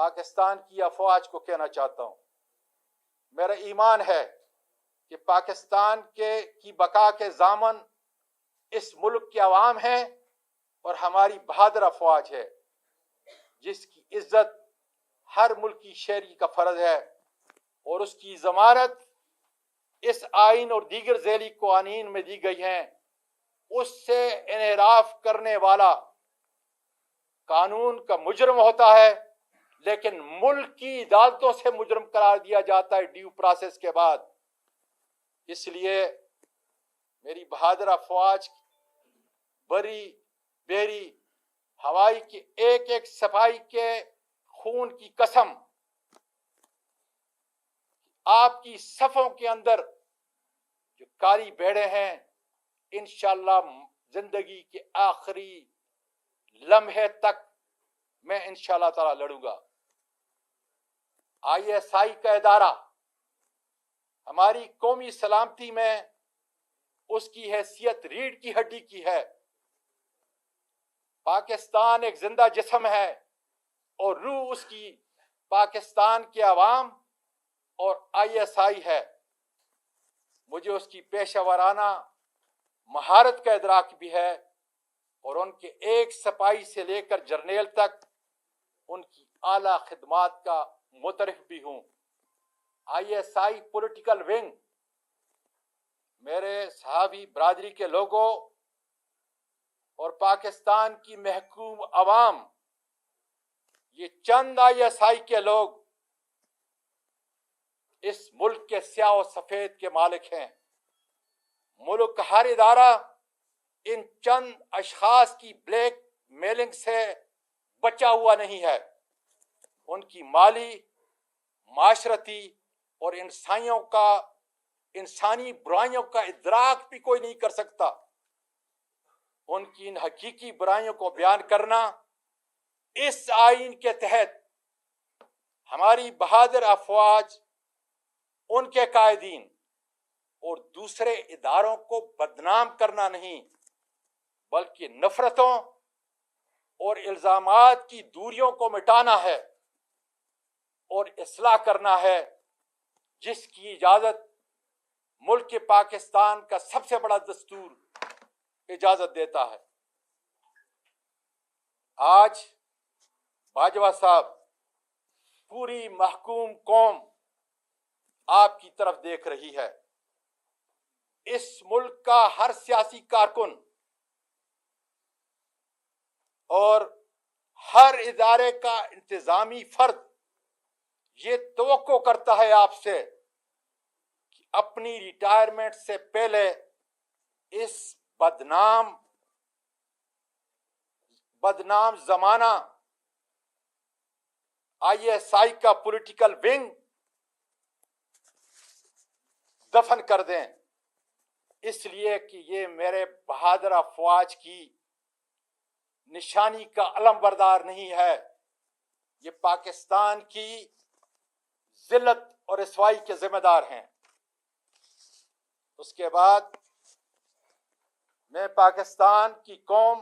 پاکستان کی افواج کو کہنا چاہتا ہوں، میرا ایمان ہے کہ پاکستان کی بقا کے ضامن اس ملک کے عوام ہیں اور ہماری بہادر افواج ہے، جس کی عزت ہر ملکی شہری کا فرض ہے، اور اس کی ضمانت اس آئین اور دیگر ذیلی قوانین میں دی گئی ہیں۔ اس سے انحراف کرنے والا قانون کا مجرم ہوتا ہے، لیکن ملک کی عدالتوں سے مجرم قرار دیا جاتا ہے ڈیو پروسیس کے بعد۔ اس لیے میری بہادر افواج بری بیری ہوائی کی ایک ایک سپاہی کے خون کی قسم، آپ کی صفوں کے اندر جو کالی بھیڑیں ہیں، انشاءاللہ زندگی کے آخری لمحے تک میں انشاءاللہ تعالی لڑوں گا۔ ISI کا ادارہ ہماری قومی سلامتی میں اس کی حیثیت ریڑھ کی ہڈی کی ہے۔ پاکستان ایک زندہ جسم ہے اور روح اس کی پاکستان کے عوام اور ISI ہے۔ مجھے اس کی پیشہ ورانہ مہارت کا ادراک بھی ہے، اور ان کے ایک سپاہی سے لے کر جرنیل تک ان کی اعلیٰ خدمات کا مترف بھی ہوں۔ ISI پولیٹیکل ونگ میرے صحابی برادری کے لوگوں اور پاکستان کی محکوم عوام، یہ چند ISI کے لوگ اس ملک کے سیاہ و سفید کے مالک ہیں۔ ملک کا ہر ادارہ ان چند اشخاص کی بلیک میلنگ سے بچا ہوا نہیں ہے۔ ان کی مالی، معاشرتی اور انسانی برائیوں کا ادراک بھی کوئی نہیں کر سکتا۔ ان کی ان حقیقی برائیوں کو بیان کرنا اس آئین کے تحت ہماری بہادر افواج، ان کے قائدین اور دوسرے اداروں کو بدنام کرنا نہیں، بلکہ نفرتوں اور الزامات کی دوریوں کو مٹانا ہے اور اصلاح کرنا ہے، جس کی اجازت ملک پاکستان کا سب سے بڑا دستور اجازت دیتا ہے۔ آج باجوہ صاحب، پوری محکوم قوم آپ کی طرف دیکھ رہی ہے۔ اس ملک کا ہر سیاسی کارکن اور ہر ادارے کا انتظامی فرد یہ توقع کرتا ہے آپ سے کہ اپنی ریٹائرمنٹ سے پہلے اس بدنام زمانہ ISI کا پولیٹیکل ونگ دفن کر دیں، اس لیے کہ یہ میرے بہادر افواج کی نشانی کا علم بردار نہیں ہے، یہ پاکستان کی ذلت اور رسوائی کے ذمہ دار ہیں۔ اس کے بعد میں پاکستان کی قوم،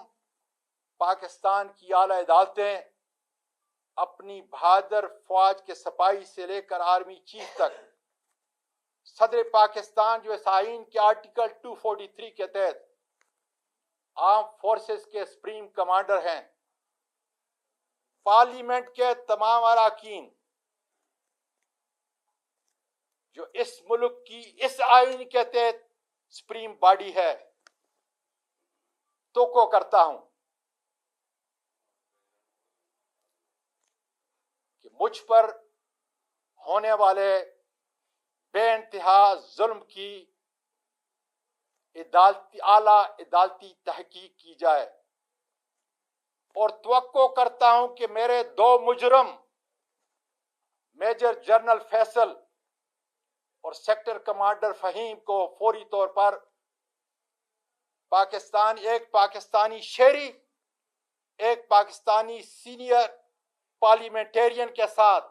پاکستان کی اعلیٰ عدالتیں، اپنی بہادر فوج کے سپاہی سے لے کر آرمی چیف تک، صدر پاکستان جو اس آئین کے آرٹیکل 243 کے تحت آرم فورسز کے سپریم کمانڈر ہیں، پارلیمنٹ کے تمام اراکین جو اس ملک کی اس آئین کے تحت سپریم باڈی ہے، توقع کرتا ہوں کہ مجھ پر ہونے والے بے انتہا ظلم کی اعلیٰ عدالتی تحقیق کی جائے، اور توقع کرتا ہوں کہ میرے 2 مجرم میجر جنرل فیصل اور سیکٹر کمانڈر فہیم کو فوری طور پر ایک پاکستانی شہری، ایک پاکستانی سینئر پارلیمنٹرین کے ساتھ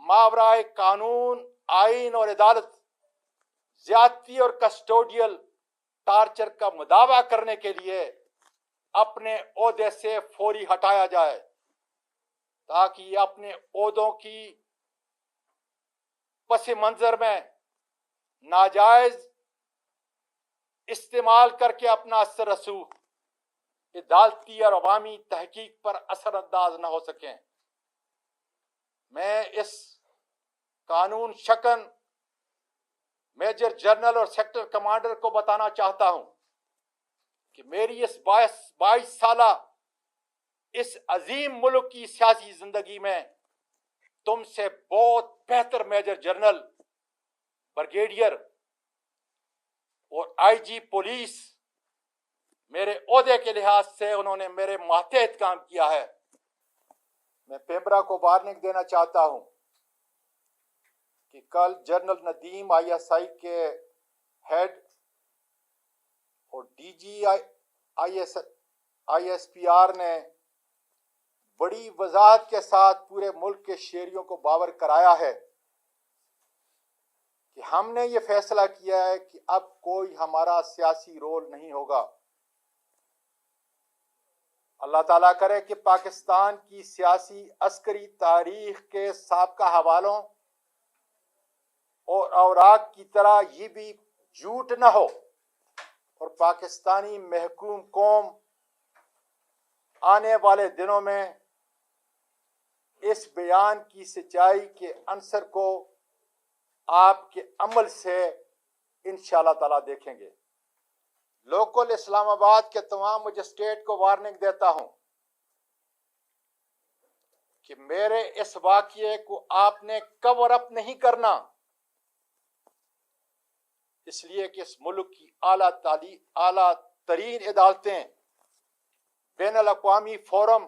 ماورائے قانون، آئین اور عدالت زیادتی اور کسٹوڈیل ٹارچر کا مداوع کرنے کے لیے اپنے عہدے سے فوری ہٹایا جائے۔ تاکہ یہ اپنے عہدوں کی پس منظر میں ناجائز استعمال کر کے اپنا اثر رسوخ عدالتی اور عوامی تحقیق پر اثر انداز نہ ہو سکیں۔ میں اس قانون شکن میجر جنرل اور سیکٹر کمانڈر کو بتانا چاہتا ہوں کہ میری اس 22 سالہ اس عظیم ملک کی سیاسی زندگی میں تم سے بہت بہتر میجر جنرل، بریگیڈیئر اور آئی جی پولیس میرے عہدے کے لحاظ سے انہوں نے میرے ماتحت کام کیا ہے۔ میں پیمبرا کو وارننگ دینا چاہتا ہوں کہ کل general Nadeem I S I کے ہیڈ اور D G I S P R نے بڑی وضاحت کے ساتھ پورے ملک کے شہریوں کو باور کرایا ہے کہ ہم نے یہ فیصلہ کیا ہے کہ اب کوئی ہمارا سیاسی رول نہیں ہوگا۔ اللہ تعالیٰ کرے کہ پاکستان کی سیاسی عسکری تاریخ کے سابقہ حوالوں اور اوراق کی طرح یہ بھی جھوٹ نہ ہو اور پاکستانی محکوم قوم آنے والے دنوں میں اس بیان کی سچائی کے عنصر کو آپ کے عمل سے انشاءاللہ تعالیٰ دیکھیں گے۔ لوکل اسلام آباد کے تمام مجسٹریٹ کو وارننگ دیتا ہوں کہ میرے اس واقعے کو آپ نے کور اپ نہیں کرنا، اس لیے کہ اس ملک کی اعلیٰ ترین عدالتیں، بین الاقوامی فورم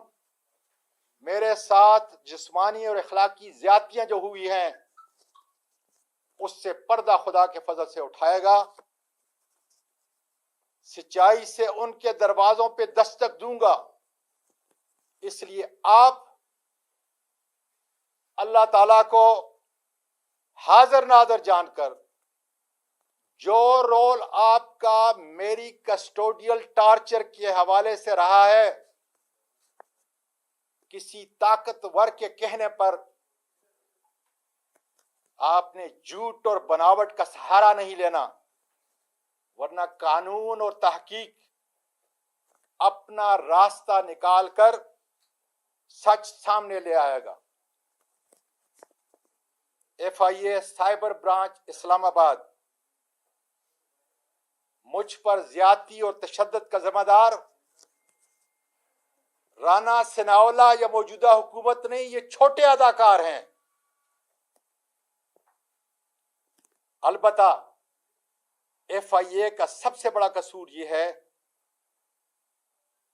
میرے ساتھ جسمانی اور اخلاقی زیادتیاں جو ہوئی ہیں اس سے پردہ خدا کے فضل سے اٹھائے گا، سچائی سے ان کے دروازوں پہ دستک دوں گا۔ اس لیے آپ اللہ تعالیٰ کو حاضر ناظر جان کر جو رول آپ کا میری کسٹوڈیل ٹارچر کے حوالے سے رہا ہے، کسی طاقتور کے کہنے پر آپ نے جھوٹ اور بناوٹ کا سہارا نہیں لینا، ورنہ قانون اور تحقیق اپنا راستہ نکال کر سچ سامنے لے آئے گا۔ F I A cyber branch اسلام آباد مجھ پر زیادتی اور تشدد کا ذمہ دار رانا ثناءاللہ یا موجودہ حکومت نہیں، یہ چھوٹے اداکار ہیں۔ البتہ ایف آئی اے کا سب سے بڑا قصور یہ ہے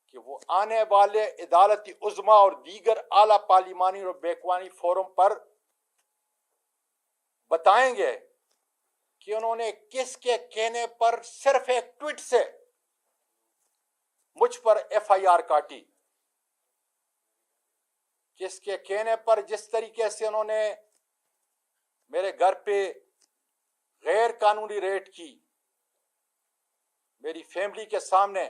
کہ وہ آنے والے عدالتی عظمیٰ اور دیگر اعلیٰ پارلیمانی اور بیکوانی فورم پر بتائیں گے کہ انہوں نے کس کے کہنے پر صرف ایک ٹویٹ سے مجھ پر ایف آئی آر کاٹی، کس کے کہنے پر جس طریقے سے انہوں نے میرے گھر پہ غیر قانونی ریڈ کی، میری فیملی کے سامنے،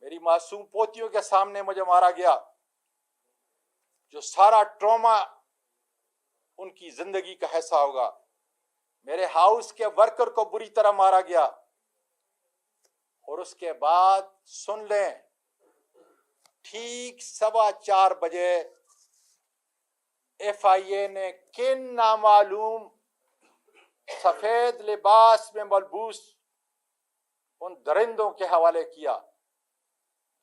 میری معصوم پوتیوں کے سامنے مجھے مارا گیا، جو سارا ٹراما ان کی زندگی کا حصہ ہوگا۔ میرے ہاؤس کے ورکر کو بری طرح مارا گیا، اور اس کے بعد سن لیں ٹھیک 4:15 بجے ایف آئی اے نے کن نامعلوم سفید لباس میں ملبوس ان درندوں کے حوالے کیا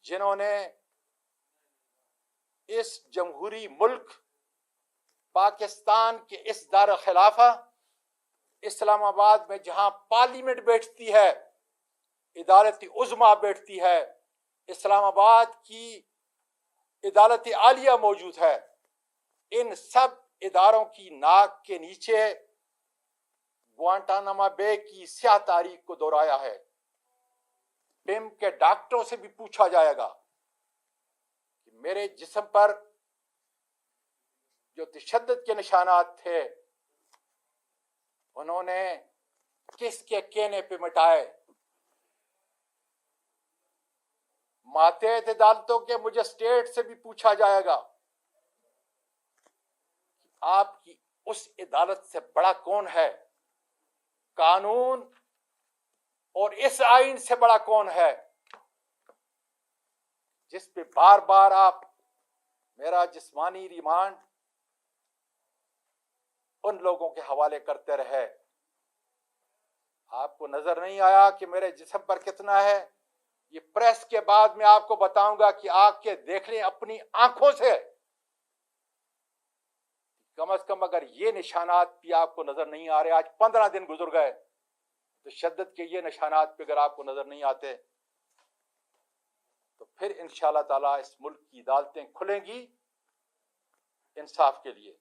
جنہوں نے اس جمہوری ملک پاکستان کے اس دار خلافہ اسلام آباد میں، جہاں پارلیمنٹ بیٹھتی ہے، عدالتی عظمیٰ بیٹھتی ہے، اسلام آباد کی عدالت عالیہ موجود ہے، ان سب اداروں کی ناک کے نیچے گوانٹاناما بے کی سیاہ تاریخ کو دہرایا ہے۔ پم کے ڈاکٹروں سے بھی پوچھا جائے گا کہ میرے جسم پر جو تشدد کے نشانات تھے انہوں نے کس کے کہنے پہ مٹائے۔ ماتحت عدالتوں کے مجسٹریٹ سے بھی پوچھا جائے گا آپ کی اس عدالت سے بڑا کون ہے؟ قانون اور اس آئین سے بڑا کون ہے جس پہ بار بار آپ میرا جسمانی ریمانڈ ان لوگوں کے حوالے کرتے رہے؟ آپ کو نظر نہیں آیا کہ میرے جسم پر کتنا ہے؟ یہ پریس کے بعد میں آپ کو بتاؤں گا کہ آ کے دیکھ لیں اپنی آنکھوں سے، کم از کم اگر یہ نشانات بھی آپ کو نظر نہیں آ رہے، آج 15 دن گزر گئے، تشدد کے یہ نشانات پہ اگر آپ کو نظر نہیں آتے تو پھر انشاءاللہ تعالیٰ اس ملک کی عدالتیں کھلیں گی انصاف کے لیے۔